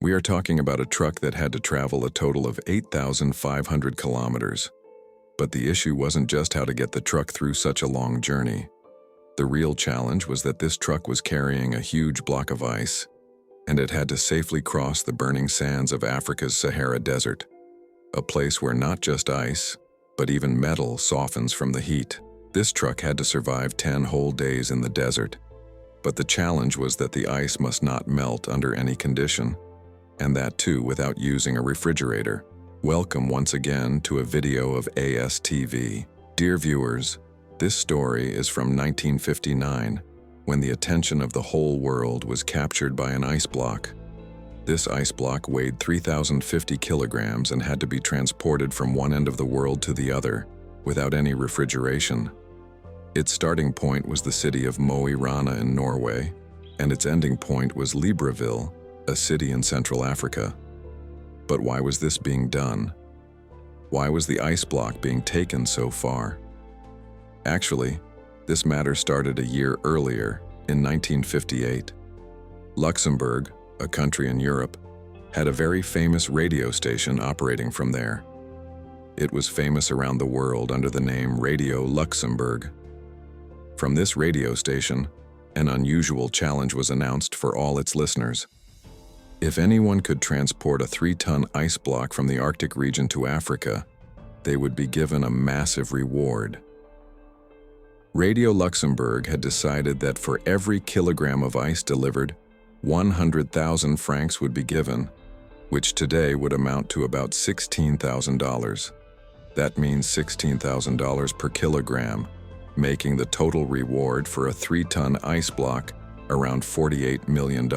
We are talking about a truck that had to travel a total of 8,500 kilometers. But the issue wasn't just how to get the truck through such a long journey. The real challenge was that this truck was carrying a huge block of ice, and it had to safely cross the burning sands of Africa's Sahara Desert, a place where not just ice, but even metal softens from the heat. This truck had to survive 10 whole days in the desert. But the challenge was that the ice must not melt under any condition, and that too without using a refrigerator. Welcome once again to a video of ASTV. Dear viewers, this story is from 1959, when the attention of the whole world was captured by an ice block. This ice block weighed 3,050 kilograms and had to be transported from one end of the world to the other, without any refrigeration. Its starting point was the city of Mo i Rana in Norway, and its ending point was Libreville, a city in Central Africa. But why was this being done? Why was the ice block being taken so far? Actually, this matter started a year earlier, in 1958. Luxembourg, a country in Europe, had a very famous radio station operating from there. It was famous around the world under the name Radio Luxembourg. From this radio station, an unusual challenge was announced for all its listeners. If anyone could transport a 3-ton ice block from the Arctic region to Africa, they would be given a massive reward. Radio Luxembourg had decided that for every kilogram of ice delivered, 100,000 francs would be given, which today would amount to about $16,000. That means $16,000 per kilogram, making the total reward for a 3-ton ice block around $48 million,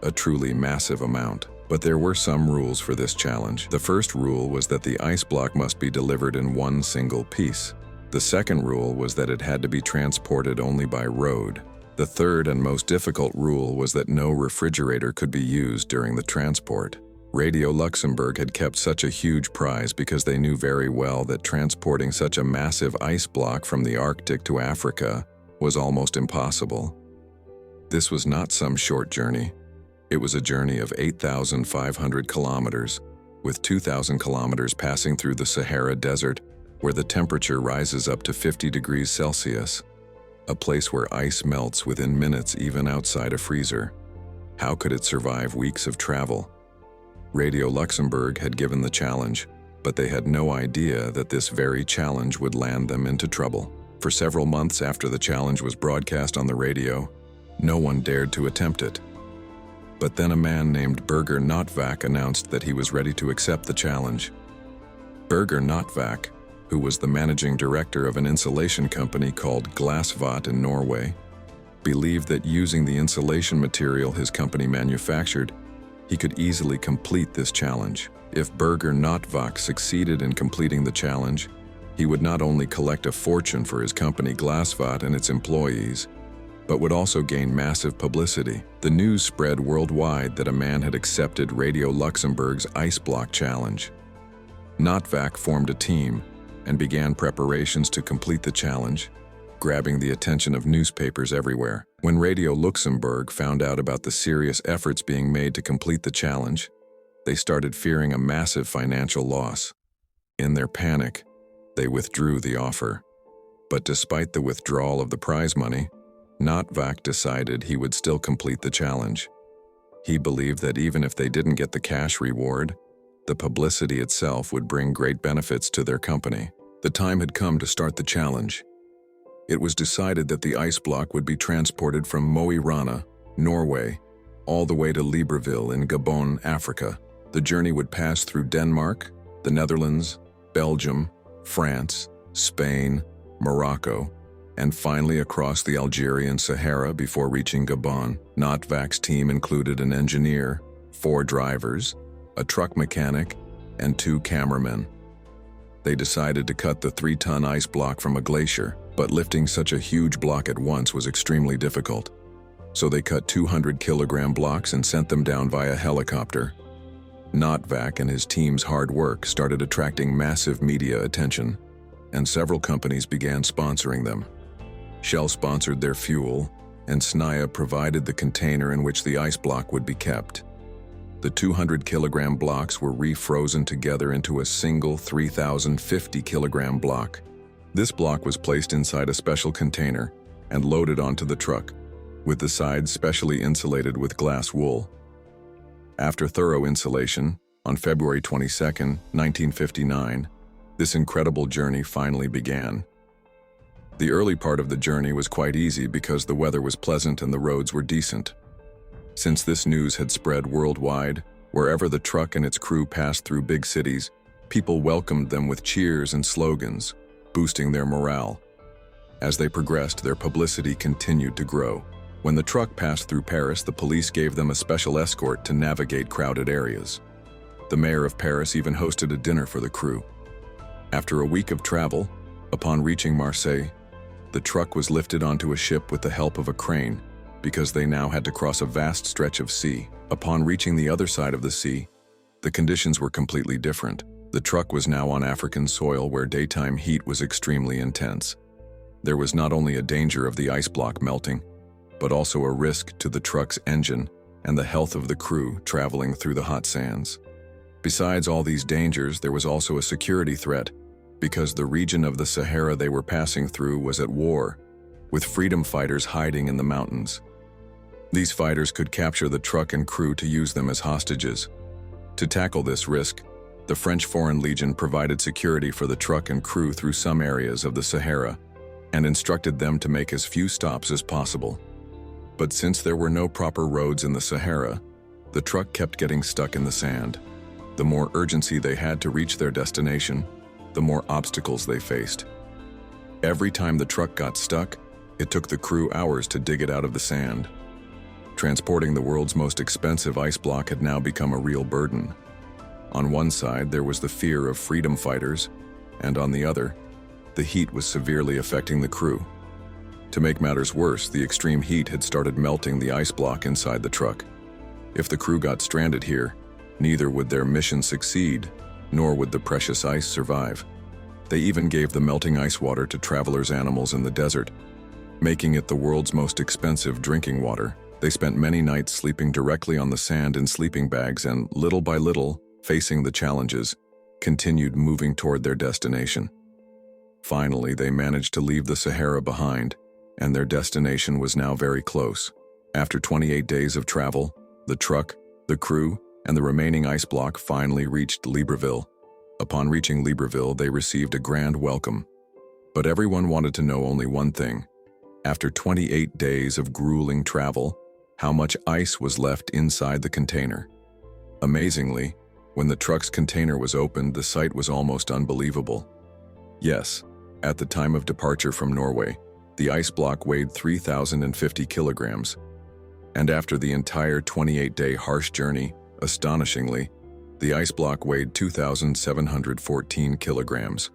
a truly massive amount. But there were some rules for this challenge. The first rule was that the ice block must be delivered in one single piece. The second rule was that it had to be transported only by road. The third and most difficult rule was that no refrigerator could be used during the transport. Radio Luxembourg had kept such a huge prize because they knew very well that transporting such a massive ice block from the Arctic to Africa was almost impossible. This was not some short journey. It was a journey of 8,500 kilometers, with 2,000 kilometers passing through the Sahara Desert, where the temperature rises up to 50 degrees Celsius. A place where ice melts within minutes even outside a freezer. How could it survive weeks of travel? Radio Luxembourg had given the challenge, but they had no idea that this very challenge would land them into trouble. For several months after the challenge was broadcast on the radio, no one dared to attempt it. But then a man named Birger Notvak announced that he was ready to accept the challenge. Birger Notvak, who was the managing director of an insulation company called Glassvat in Norway, believed that using the insulation material his company manufactured, he could easily complete this challenge. If Birger Notvak succeeded in completing the challenge, he would not only collect a fortune for his company Glassvat and its employees, but would also gain massive publicity. The news spread worldwide that a man had accepted Radio Luxembourg's ice block challenge. Notvak formed a team and began preparations to complete the challenge, grabbing the attention of newspapers everywhere. When Radio Luxembourg found out about the serious efforts being made to complete the challenge, they started fearing a massive financial loss. In their panic, they withdrew the offer. But despite the withdrawal of the prize money, Notvak decided he would still complete the challenge. He believed that even if they didn't get the cash reward, the publicity itself would bring great benefits to their company. The time had come to start the challenge. It was decided that the ice block would be transported from Mo i Rana, Norway, all the way to Libreville in Gabon, Africa. The journey would pass through Denmark, the Netherlands, Belgium, France, Spain, Morocco, and finally across the Algerian Sahara before reaching Gabon. Notvak's team included an engineer, 4 drivers, a truck mechanic, and 2 cameramen. They decided to cut the 3-ton ice block from a glacier, but lifting such a huge block at once was extremely difficult. So they cut 200-kilogram blocks and sent them down via helicopter. Notvak and his team's hard work started attracting massive media attention, and several companies began sponsoring them. Shell sponsored their fuel, and Snaya provided the container in which the ice block would be kept. The 200-kilogram blocks were refrozen together into a single 3,050-kilogram block. This block was placed inside a special container and loaded onto the truck, with the sides specially insulated with glass wool. After thorough insulation, on February 22, 1959, this incredible journey finally began. The early part of the journey was quite easy because the weather was pleasant and the roads were decent. Since this news had spread worldwide, wherever the truck and its crew passed through big cities, people welcomed them with cheers and slogans, boosting their morale. As they progressed, their publicity continued to grow. When the truck passed through Paris, the police gave them a special escort to navigate crowded areas. The mayor of Paris even hosted a dinner for the crew. After a week of travel, upon reaching Marseille, the truck was lifted onto a ship with the help of a crane, because they now had to cross a vast stretch of sea. Upon reaching the other side of the sea, the conditions were completely different. The truck was now on African soil where daytime heat was extremely intense. There was not only a danger of the ice block melting, but also a risk to the truck's engine and the health of the crew traveling through the hot sands. Besides all these dangers, there was also a security threat, because the region of the Sahara they were passing through was at war, with freedom fighters hiding in the mountains. These fighters could capture the truck and crew to use them as hostages. To tackle this risk, the French Foreign Legion provided security for the truck and crew through some areas of the Sahara and instructed them to make as few stops as possible. But since there were no proper roads in the Sahara, the truck kept getting stuck in the sand. The more urgency they had to reach their destination, the more obstacles they faced. Every time the truck got stuck, it took the crew hours to dig it out of the sand. Transporting the world's most expensive ice block had now become a real burden. On one side, there was the fear of freedom fighters, and on the other, the heat was severely affecting the crew. To make matters worse, the extreme heat had started melting the ice block inside the truck. If the crew got stranded here, neither would their mission succeed, nor would the precious ice survive. They even gave the melting ice water to travelers' animals in the desert, making it the world's most expensive drinking water. They spent many nights sleeping directly on the sand in sleeping bags and, little by little, facing the challenges, continued moving toward their destination. Finally, they managed to leave the Sahara behind, and their destination was now very close. After 28 days of travel, the truck, the crew, and the remaining ice block finally reached Libreville. Upon reaching Libreville, they received a grand welcome. But everyone wanted to know only one thing. After 28 days of grueling travel, how much ice was left inside the container? Amazingly, when the truck's container was opened, the sight was almost unbelievable. Yes, at the time of departure from Norway, the ice block weighed 3,050 kilograms. And after the entire 28-day harsh journey, astonishingly, the ice block weighed 2,714 kilograms.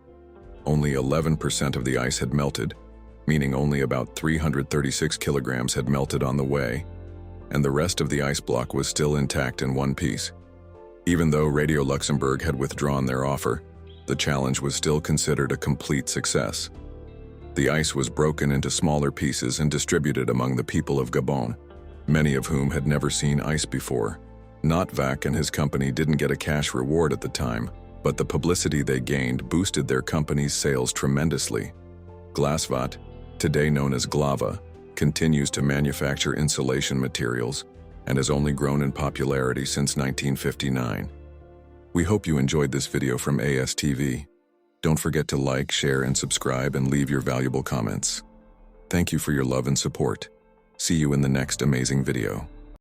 Only 11% of the ice had melted, meaning only about 336 kilograms had melted on the way, and the rest of the ice block was still intact in one piece. Even though Radio Luxembourg had withdrawn their offer, the challenge was still considered a complete success. The ice was broken into smaller pieces and distributed among the people of Gabon, many of whom had never seen ice before. Notvak and his company didn't get a cash reward at the time, but the publicity they gained boosted their company's sales tremendously. Glasvat, today known as Glava, continues to manufacture insulation materials and has only grown in popularity since 1959. We hope you enjoyed this video from ASTV. Don't forget to like, share, and subscribe and leave your valuable comments. Thank you for your love and support. See you in the next amazing video.